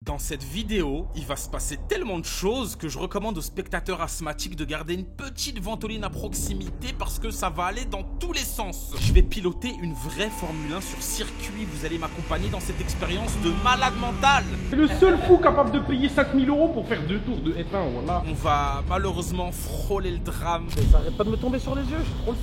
Dans cette vidéo, il va se passer tellement de choses que je recommande aux spectateurs asthmatiques de garder une petite ventoline à proximité parce que ça va aller dans tous les sens. Je vais piloter une vraie Formule 1 sur circuit, vous allez m'accompagner dans cette expérience de malade mental. C'est le seul fou capable de payer 5000 € pour faire 2 tours de F1, voilà. On va malheureusement frôler le drame. Ça arrête pas de me tomber sur les yeux, j'ai trop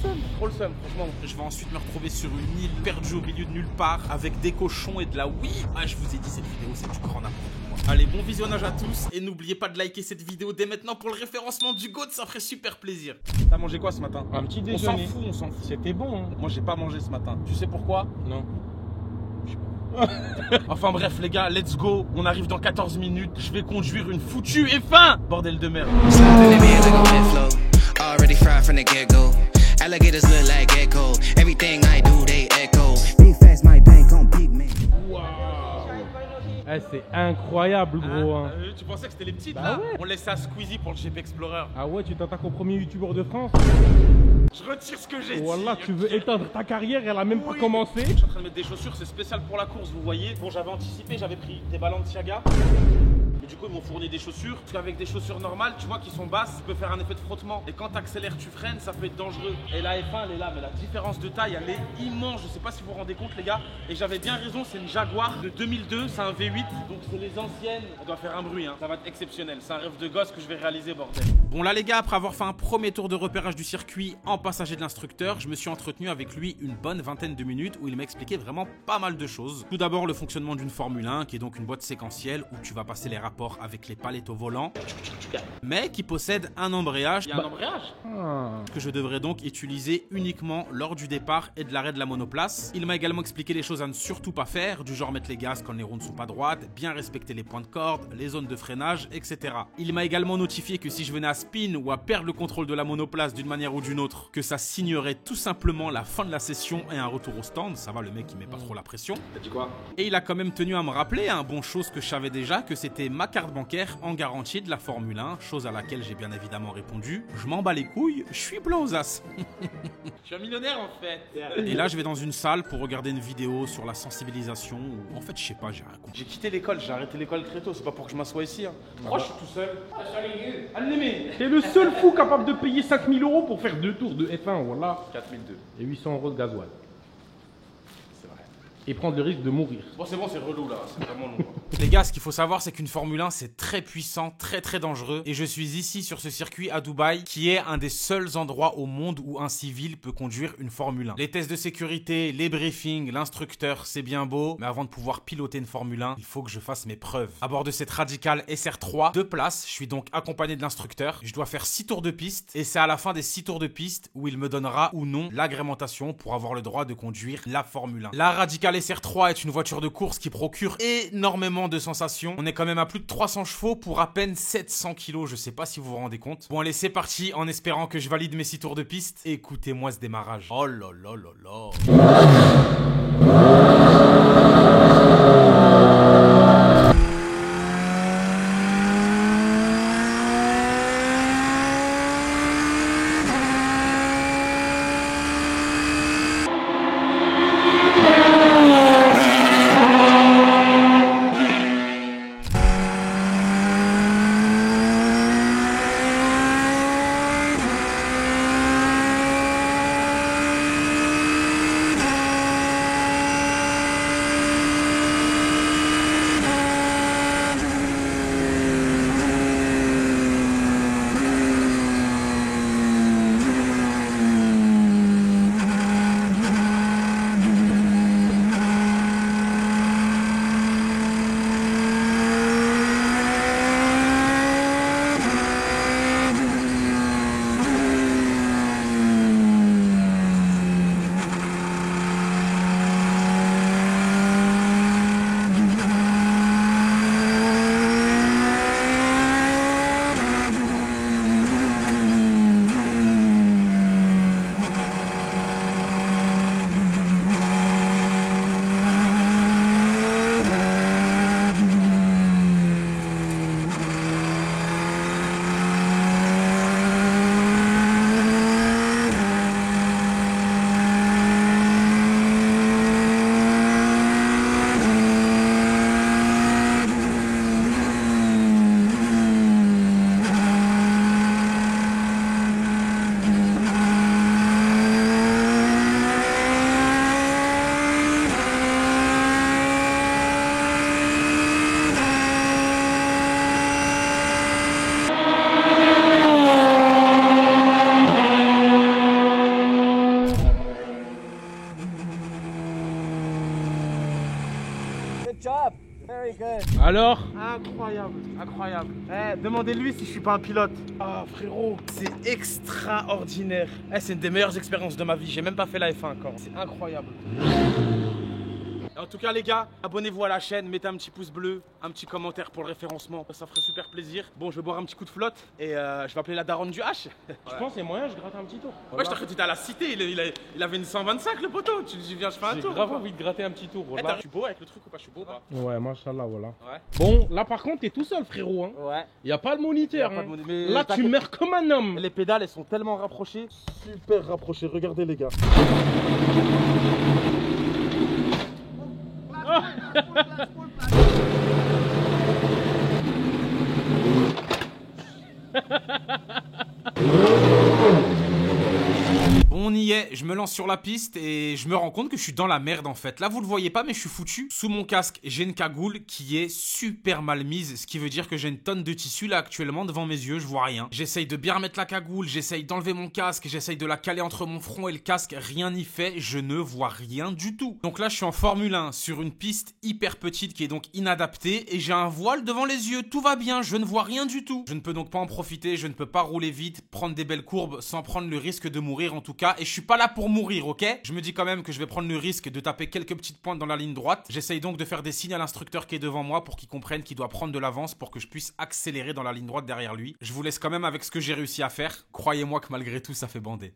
le seum, franchement. Je vais ensuite me retrouver sur une île perdue au milieu de nulle part avec des cochons et de la weed. Ah, je vous ai dit, cette vidéo c'est du grand n'importe quoi. Allez, bon visionnage à tous et n'oubliez pas de liker cette vidéo dès maintenant pour le référencement du GOAT, ça ferait super plaisir. T'as mangé quoi ce matin? Un petit On déjeuner. s'en fout. C'était bon, hein. Moi j'ai pas mangé ce matin. Tu sais pourquoi? Non. Enfin bref les gars, let's go. On arrive dans 14 minutes. Je vais conduire une foutue F1. Bordel de merde. Slide in the bed like a wet flow. Already fried from the get-go. Alligators look like gecko. Everything I do, they echo. Big fast, my bank on big man. Eh, c'est incroyable, gros, hein. Tu pensais que c'était les petites Bah là? ouais. On laisse ça à Squeezie pour le Jeep Explorer. Ah ouais, tu t'attaques au premier youtubeur de France? Je retire ce que j'ai dit. Voilà, tu veux éteindre ta carrière, elle a même pas Oui. commencé. Je suis en train de mettre des chaussures, c'est spécial pour la course, vous voyez. Bon, j'avais anticipé, j'avais pris des Balenciaga. Mais du coup, ils m'ont fourni des chaussures. Parce qu'avec des chaussures normales, tu vois, qui sont basses, tu peux faire un effet de frottement. Et quand tu accélères, tu freines, ça peut être dangereux. Et la F1, elle est là, mais la différence de taille, elle est immense. Je sais pas si vous vous rendez compte, les gars. Et j'avais bien raison, c'est une Jaguar de 2002, c'est un V8. Donc, c'est les anciennes. On doit faire un bruit, hein. Ça va être exceptionnel. C'est un rêve de gosse que je vais réaliser, bordel. Bon là les gars, après avoir fait un premier tour de repérage du circuit en passager de l'instructeur, je me suis entretenu avec lui une bonne vingtaine de minutes où il m'a expliqué vraiment pas mal de choses. Tout d'abord le fonctionnement d'une Formule 1 qui est donc une boîte séquentielle où tu vas passer les rapports avec les palettes au volant, mais qui possède un embrayage Il y a un embrayage. que je devrais donc utiliser uniquement lors du départ et de l'arrêt de la monoplace. Il m'a également expliqué les choses à ne surtout pas faire, du genre mettre les gaz quand les roues ne sont pas droites, bien respecter les points de corde, les zones de freinage, etc. Il m'a également notifié que si je venais à spin ou à perdre le contrôle de la monoplace d'une manière ou d'une autre, que ça signerait tout simplement la fin de la session et un retour au stand. Ça va, le mec il met pas trop la pression. T'as dit quoi? Et il a quand même tenu à me rappeler, bon chose que je savais déjà, que c'était ma carte bancaire en garantie de la Formule 1, chose à laquelle j'ai bien évidemment répondu. Je m'en bats les couilles, je suis blanc aux as. Je suis un millionnaire en fait. Et là je vais dans une salle pour regarder une vidéo sur la sensibilisation, ou en fait je sais pas, j'ai rien compris. J'ai quitté l'école, j'ai arrêté l'école très tôt, c'est pas pour que je m'assoie ici. Hein. Moi je suis tout seul. Allez, T'es le seul fou capable de payer 5000 € pour faire 2 tours de F1, voilà. 4002. Et 800 € de gasoil. C'est vrai. Et prendre le risque de mourir. Bon, c'est relou là, c'est vraiment long. Les gars, ce qu'il faut savoir, c'est qu'une Formule 1, c'est très puissant, très dangereux. Et je suis ici sur ce circuit à Dubaï, qui est un des seuls endroits au monde où un civil peut conduire une Formule 1. Les tests de sécurité, les briefings, l'instructeur, c'est bien beau. Mais avant de pouvoir piloter une Formule 1, il faut que je fasse mes preuves. À bord de cette Radical SR3, 2 places, je suis donc accompagné de l'instructeur. Je dois faire 6 tours de piste. Et c'est à la fin des 6 tours de piste où il me donnera ou non l'agrémentation pour avoir le droit de conduire la Formule 1. La Radical SR3 est une voiture de course qui procure énormément de sensations. On est quand même à plus de 300 chevaux pour à peine 700 kilos, je sais pas si vous vous rendez compte. Bon allez, c'est parti, en espérant que je valide mes 6 tours de piste. Écoutez-moi ce démarrage. Oh là là là là. Alors? Incroyable, incroyable. Eh, demandez-lui si je suis pas un pilote. Ah frérot, c'est extraordinaire. Eh, c'est une des meilleures expériences de ma vie. J'ai même pas fait la F1 encore. C'est incroyable. En tout cas les gars, abonnez-vous à la chaîne, mettez un petit pouce bleu, un petit commentaire pour le référencement, ça ferait super plaisir. Bon, je vais boire un petit coup de flotte et je vais appeler la daronne du H. Je pense qu'il y a moyen, je gratte un petit tour. Ouais, je t'ai cru que t'étais à la cité, il avait une 125 le poteau, tu dis viens je fais un J'ai tour. grave envie de gratter un petit tour. Eh, Voilà. je suis beau avec le truc ou pas, je suis beau ou pas? Ouais, machallah, voilà. Ouais. Bon, là par contre, t'es tout seul, frérot. Hein. Ouais. Y a pas de moniteur. Y a pas de hein. moni- mais Là, tu t'inquiète. meurs comme un homme. Les pédales elles sont tellement rapprochées, super rapprochées, regardez les gars. On y est, je me lance sur la piste et je me rends compte que je suis dans la merde en fait. Là vous le voyez pas mais je suis foutu. Sous mon casque j'ai une cagoule qui est super mal mise, ce qui veut dire que j'ai une tonne de tissu là actuellement devant mes yeux, je vois rien. J'essaye de bien remettre la cagoule, j'essaye d'enlever mon casque, j'essaye de la caler entre mon front et le casque, rien n'y fait, je ne vois rien du tout. Donc là je suis en Formule 1 sur une piste hyper petite qui est donc inadaptée et j'ai un voile devant les yeux, tout va bien, je ne vois rien du tout. Je ne peux donc pas en profiter, je ne peux pas rouler vite, prendre des belles courbes sans prendre le risque de mourir en tout cas. Et je suis pas là pour mourir, ok? Je me dis quand même que je vais prendre le risque de taper quelques petites pointes dans la ligne droite. J'essaye donc de faire des signes à l'instructeur qui est devant moi pour qu'il comprenne qu'il doit prendre de l'avance pour que je puisse accélérer dans la ligne droite derrière lui. Je vous laisse quand même avec ce que j'ai réussi à faire. Croyez-moi que malgré tout, ça fait bander.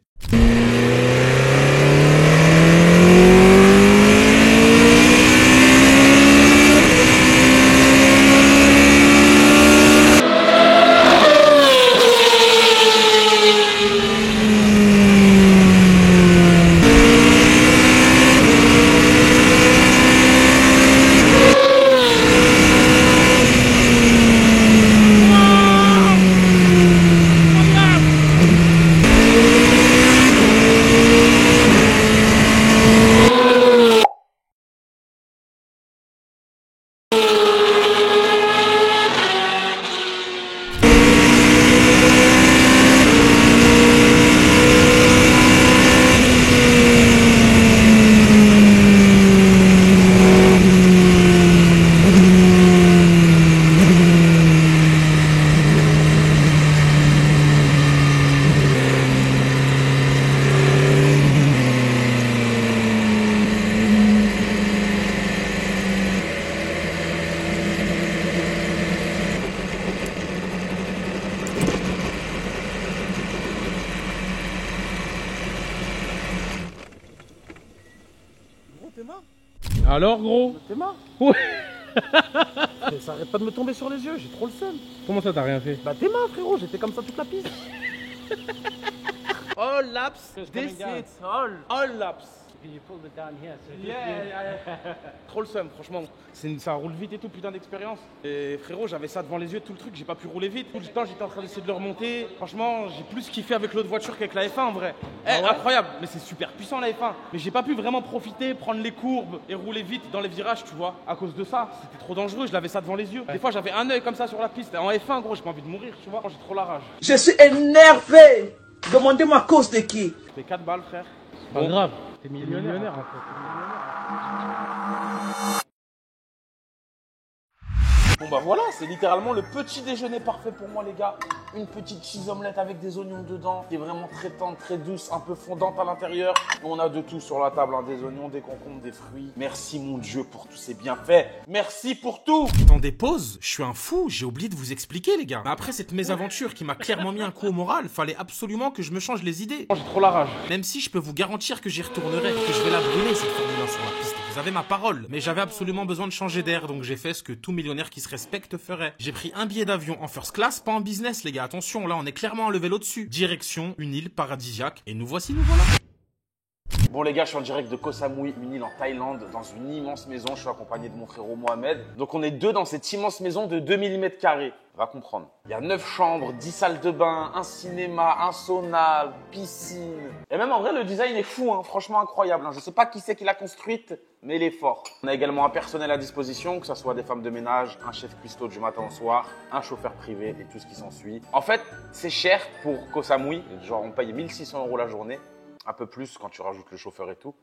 Alors, gros? T'es mort? Ouais. Ça arrête pas de me tomber sur les yeux, j'ai trop le seum. Comment ça, t'as rien fait? Bah t'es mort frérot, j'étais comme ça toute la piste. All laps, Just this coming down. it, all laps. You pulled it down here, so Yeah. Trop le seum, franchement. Ça roule vite et tout, putain d'expérience. Et frérot, j'avais ça devant les yeux, tout le truc, j'ai pas pu rouler vite. Tout le temps, j'étais en train d'essayer de le remonter. Franchement, j'ai plus kiffé avec l'autre voiture qu'avec la F1 en vrai. Incroyable, mais c'est super puissant la F1. Mais j'ai pas pu vraiment profiter, prendre les courbes et rouler vite dans les virages, tu vois. À cause de ça, c'était trop dangereux, je l'avais ça devant les yeux. Des fois, j'avais un œil comme ça sur la piste. En F1, gros, j'ai pas envie de mourir, tu vois. J'ai trop la rage. Je suis énervé. Demandez-moi à cause de qui. Je fais 4 balles, frère. Pas grave. T'es millionnaire en fait. Bon bah voilà, c'est littéralement le petit déjeuner parfait pour moi les gars. Une petite cheese omelette avec des oignons dedans, qui est vraiment très tendre, très douce, un peu fondante à l'intérieur. On a de tout sur la table, hein, des oignons, des concombres, des fruits. Merci mon Dieu pour tous ces bienfaits. Merci pour tout. Dans des pauses, je suis un fou, j'ai oublié de vous expliquer les gars. Mais après cette mésaventure qui m'a clairement mis un coup au moral, fallait absolument que je me change les idées. J'ai trop la rage. Même si je peux vous garantir que j'y retournerai, que je vais la brûler cette Formule 1 sur la piste. Vous avez ma parole. Mais j'avais absolument besoin de changer d'air, donc j'ai fait ce que tout millionnaire qui se respecte ferait. J'ai pris un billet d'avion en first class, pas en business les gars, attention, là on est clairement un level au-dessus. Direction une île paradisiaque, et nous voici, nous voilà. Bon les gars, je suis en direct de Koh Samui, une île en Thaïlande, dans une immense maison. Je suis accompagné de mon frérot Mohamed. Donc on est deux dans cette immense maison de 2000 m². Va comprendre. Il y a 9 chambres, 10 salles de bain, un cinéma, un sauna, piscine. Et même en vrai, le design est fou, hein, franchement incroyable. Hein. Je sais pas qui c'est qui l'a construite, mais il est fort. On a également un personnel à disposition, que ce soit des femmes de ménage, un chef cuistot du matin au soir, un chauffeur privé et tout ce qui s'ensuit. En fait, c'est cher pour Koh Samui. Genre on paye 1600 € la journée. Un peu plus quand tu rajoutes le chauffeur et tout.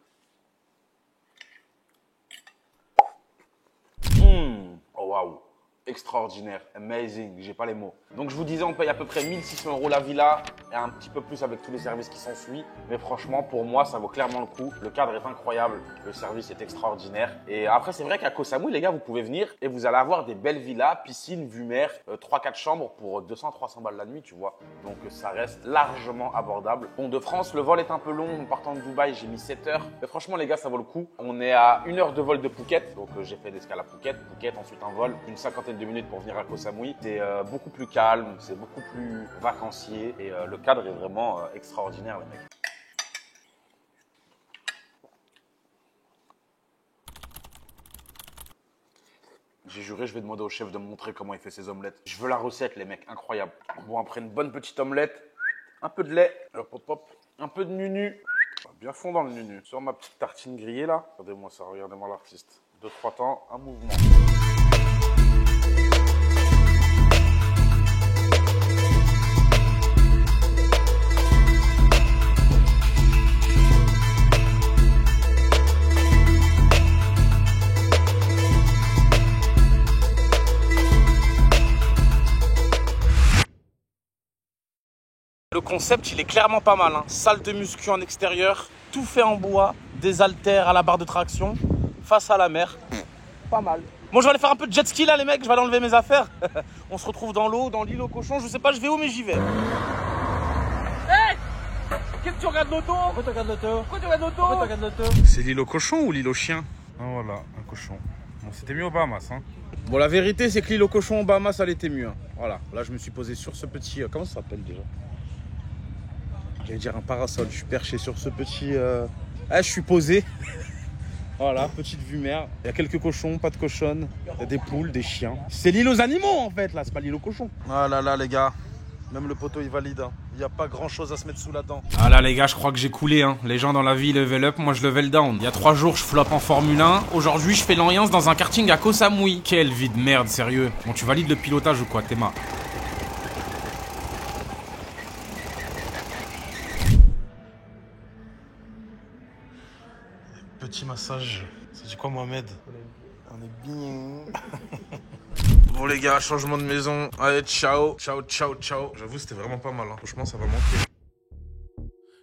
Oh waouh. extraordinaire, amazing, j'ai pas les mots. Donc je vous disais, on paye à peu près 1600 € la villa et un petit peu plus avec tous les services qui s'ensuivent. Mais franchement, pour moi, ça vaut clairement le coup. Le cadre est incroyable, le service est extraordinaire. Et après, c'est vrai qu'à Koh Samui, les gars, vous pouvez venir et vous allez avoir des belles villas, piscine, vue mer, 3-4 chambres pour 200-300 balles la nuit, tu vois. Donc ça reste largement abordable. Bon, de France, le vol est un peu long. En partant de Dubaï, j'ai mis 7 heures. Mais franchement, les gars, ça vaut le coup. On est à 1 heure de vol de Phuket. Donc j'ai fait l'escale à Phuket, ensuite un vol, une 50aine de minutes pour venir à Koh Samui. C'est beaucoup plus calme, c'est beaucoup plus vacancier et le cadre est vraiment extraordinaire, les mecs. J'ai juré, je vais demander au chef de me montrer comment il fait ses omelettes. Je veux la recette, les mecs, incroyable. Bon, après une bonne petite omelette, un peu de lait, hop, hop, hop, un peu de nunu. Bien fondant le nunu. Sur ma petite tartine grillée là. Regardez-moi ça, regardez-moi l'artiste. 2-3 temps, un mouvement. Le concept, il est clairement pas mal, hein. Salle de muscu en extérieur, tout fait en bois, des haltères à la barre de traction, face à la mer. Pas mal. Bon, je vais aller faire un peu de jet ski là, les mecs, je vais aller enlever mes affaires. On se retrouve dans l'eau, dans l'île aux cochons. Je sais pas, je vais où, mais j'y vais. Hey, qu'est-ce que tu regardes l'auto? Pourquoi tu regardes l'auto? Pourquoi tu regardes l'auto? Pourquoi tu regardes l'auto? C'est l'île aux cochons ou l'île aux chiens? Ah voilà, un cochon. Bon, c'était mieux aux Bahamas, hein. Bon, la vérité, c'est que l'île aux cochons aux Bahamas, elle était mieux, hein. Voilà, là, je me suis posé sur ce petit... comment ça s'appelle déjà? J'allais dire un parasol, je suis perché sur ce petit... Ah, je suis posé. Voilà, petite vue mer. Il y a quelques cochons, pas de cochonnes. Il y a des poules, des chiens. C'est l'île aux animaux, en fait, là. C'est pas l'île aux cochons. Ah là là, les gars. Même le poteau, il valide. Hein. Il n'y a pas grand-chose à se mettre sous la dent. Ah là, les gars, je crois que j'ai coulé. Hein. Les gens dans la vie level up, moi, je level down. Il y a 3 jours, je floppe en Formule 1. Aujourd'hui, je fais l'ambiance dans un karting à Koh Samui. Quelle vie de merde, sérieux. Bon, tu valides le pilotage ou quoi, Théma? Petit massage. Ça dit quoi, Mohamed? On est bien. Bon, les gars, changement de maison. Allez, ciao. Ciao, ciao, ciao. J'avoue, c'était vraiment pas mal. Hein. Franchement, ça va manquer.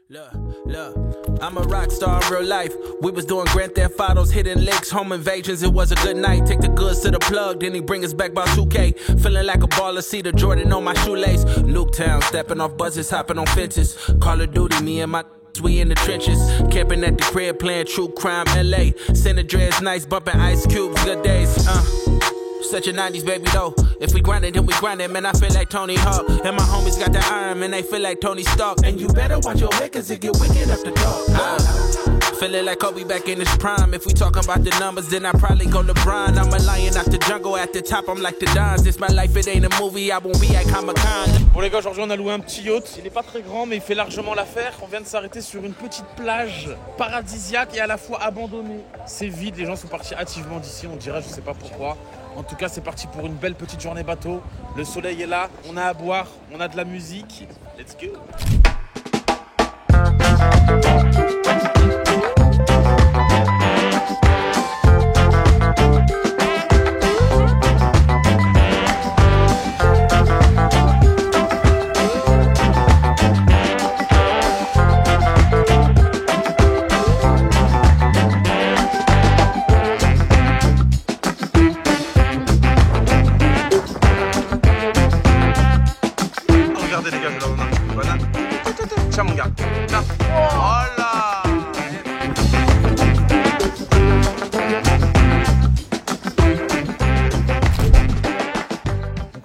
Look, I'm a rock star in real life. We was doing Grand Theft Autos, hitting licks, home invasions. It was a good night. Take the goods to the plug, then he bring us back by 2K. Feeling like a baller, see the Jordan on my shoelace. Nuketown, stepping off buses, hopping on fences. Call of Duty, me and my we in the trenches, camping at the crib, playing true crime LA. Center dreads nice, bumping Ice Cubes, good days. Such a 90s baby though. If we grind it, then we grind it, man. I feel like Tony Hawk. And my homies got the iron, man. They feel like Tony Stark. And you better watch your head, cause it get wicked up the top. Feeling like Kobe back in his prime. If we talking about the numbers, then I probably go LeBron. I'm a lion out the jungle, at the top, I'm like the Dons. This my life, it ain't a movie, I won't be at Comic-Con. Bon les gars, aujourd'hui on a loué un petit yacht. Il est pas très grand, mais il fait largement l'affaire. On vient de s'arrêter sur une petite plage paradisiaque et à la fois abandonnée. C'est vide, les gens sont partis hâtivement d'ici, on dirait, je sais pas pourquoi. En tout cas, c'est parti pour une belle petite journée bateau. Le soleil est là, on a à boire, on a de la musique. Let's go!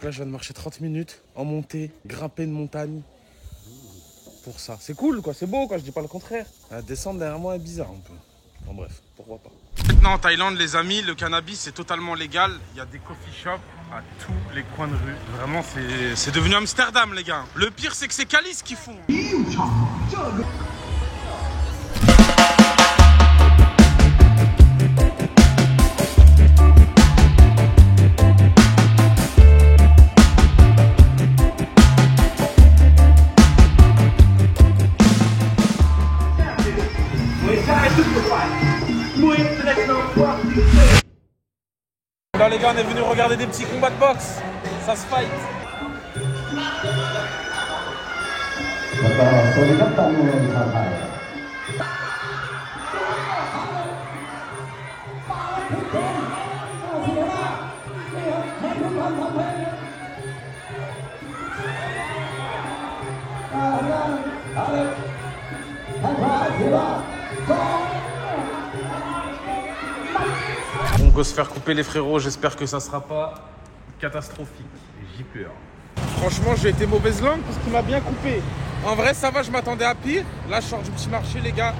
Là, je viens de marcher 30 minutes en montée, grimper une montagne. Pour ça. C'est cool, quoi. C'est beau, quoi. Je dis pas le contraire. La descente derrière moi est bizarre un peu. Bon, bref, pourquoi pas. Maintenant, en Thaïlande, les amis, le cannabis, c'est totalement légal. Il y a des coffee shops à tous les coins de rue. Vraiment, c'est devenu Amsterdam, les gars. Le pire, c'est que c'est Calice qui font. Alors les gars, on est venu regarder des petits combats de boxe. Ça se fight. On peut se faire couper les frérots, j'espère que ça sera pas catastrophique. J'y pleure. Franchement, j'ai été mauvaise langue parce qu'il m'a bien coupé. En vrai, ça va, je m'attendais à pire. Là, je sors du petit marché, les gars.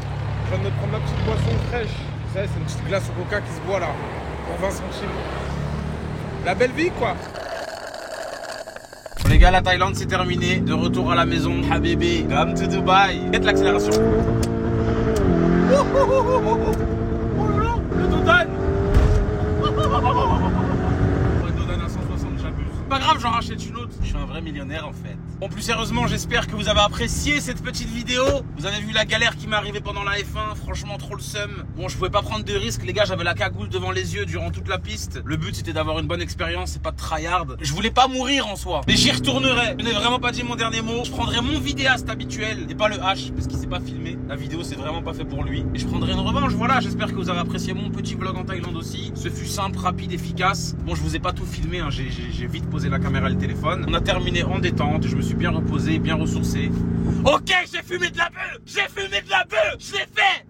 Je viens de me prendre ma petite boisson fraîche. Vous savez, c'est une petite glace au coca qui se boit là, pour 20 centimes. La belle vie, quoi. Les gars, la Thaïlande, c'est terminé. De retour à la maison. Habibi, come to Dubai. Faites l'accélération. Oh là là, le Dodan. Dodan à 160, j'abuse. Pas grave, j'en rachète une autre. Je suis un vrai millionnaire en fait. Bon, plus sérieusement, j'espère que vous avez apprécié cette petite vidéo. Vous avez vu la galère qui m'est arrivée pendant la F1. Franchement, trop le seum. Bon, je pouvais pas prendre de risques, les gars. J'avais la cagoule devant les yeux durant toute la piste. Le but, c'était d'avoir une bonne expérience et pas de tryhard. Je voulais pas mourir en soi, mais j'y retournerai. Je n'ai vraiment pas dit mon dernier mot. Je prendrai mon vidéaste habituel et pas le H parce qu'il s'est pas filmé. La vidéo, c'est vraiment pas fait pour lui. Et je prendrai une revanche. Voilà, j'espère que vous avez apprécié mon petit vlog en Thaïlande aussi. Ce fut simple, rapide, efficace. Bon, je vous ai pas tout filmé, hein. J'ai vite posé la caméra et le téléphone. On a terminé en détente. Je me suis bien reposé, bien ressourcé. Ok, j'ai fumé de la beuh. J'ai fumé de la beuh. Je l'ai fait.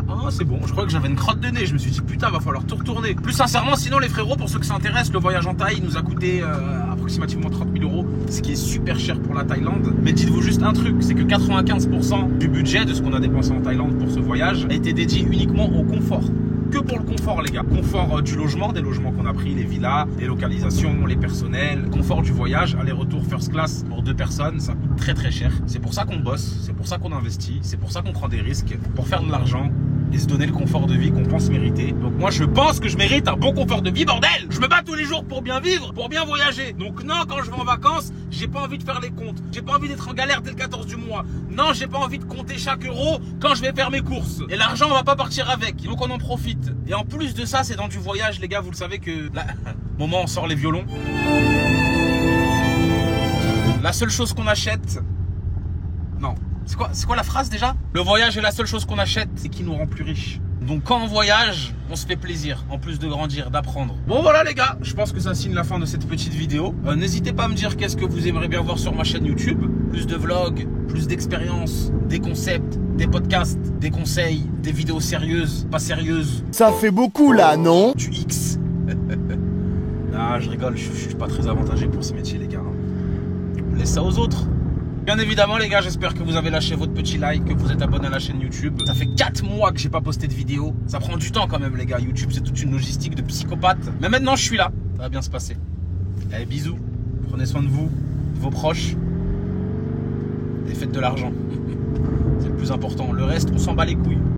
Ah, c'est bon, je crois que j'avais une crotte de nez. Je me suis dit putain, va falloir tout retourner. Plus sincèrement, sinon les frérots, pour ceux qui s'intéressent, le voyage en Thaï nous a coûté approximativement 30 000 €, ce qui est super cher pour la Thaïlande. Mais dites-vous juste un truc, c'est que 95% du budget de ce qu'on a dépensé en Thaïlande pour ce voyage a été dédié uniquement au confort. Que pour le confort, les gars. Confort du logement, des logements qu'on a pris, les villas, les localisations, les personnels. Confort du voyage, aller-retour first class pour 2 personnes, ça coûte très très cher. C'est pour ça qu'on bosse, c'est pour ça qu'on investit, c'est pour ça qu'on prend des risques, pour faire de l'argent et se donner le confort de vie qu'on pense mériter. Donc moi je pense que je mérite un bon confort de vie, bordel. Je me bats tous les jours pour bien vivre, pour bien voyager. Donc non, quand je vais en vacances, j'ai pas envie de faire les comptes. J'ai pas envie d'être en galère dès le 14 du mois. Non, j'ai pas envie de compter chaque euro quand je vais faire mes courses. Et l'argent, on va pas partir avec, donc on en profite. Et en plus de ça, c'est dans du voyage, les gars, vous le savez que... Là, moment, on sort les violons. La seule chose qu'on achète... Non. C'est quoi la phrase déjà? Le voyage est la seule chose qu'on achète, c'est qui nous rend plus riches. Donc quand on voyage, on se fait plaisir, en plus de grandir, d'apprendre. Bon voilà les gars, je pense que ça signe la fin de cette petite vidéo. N'hésitez pas à me dire qu'est-ce que vous aimeriez bien voir sur ma chaîne YouTube. Plus de vlogs, plus d'expériences, des concepts, des podcasts, des conseils, des vidéos sérieuses, pas sérieuses. Ça fait beaucoup là, non? Du X. Ah, je rigole, je suis pas très avantagé pour ce métier les gars. Laisse ça aux autres. Bien évidemment les gars, j'espère que vous avez lâché votre petit like, que vous êtes abonné à la chaîne YouTube. Ça fait 4 mois que j'ai pas posté de vidéo. Ça prend du temps quand même les gars, YouTube c'est toute une logistique de psychopathe. Mais maintenant je suis là, ça va bien se passer. Allez bisous, prenez soin de vous, de vos proches. Et faites de l'argent. C'est le plus important, le reste on s'en bat les couilles.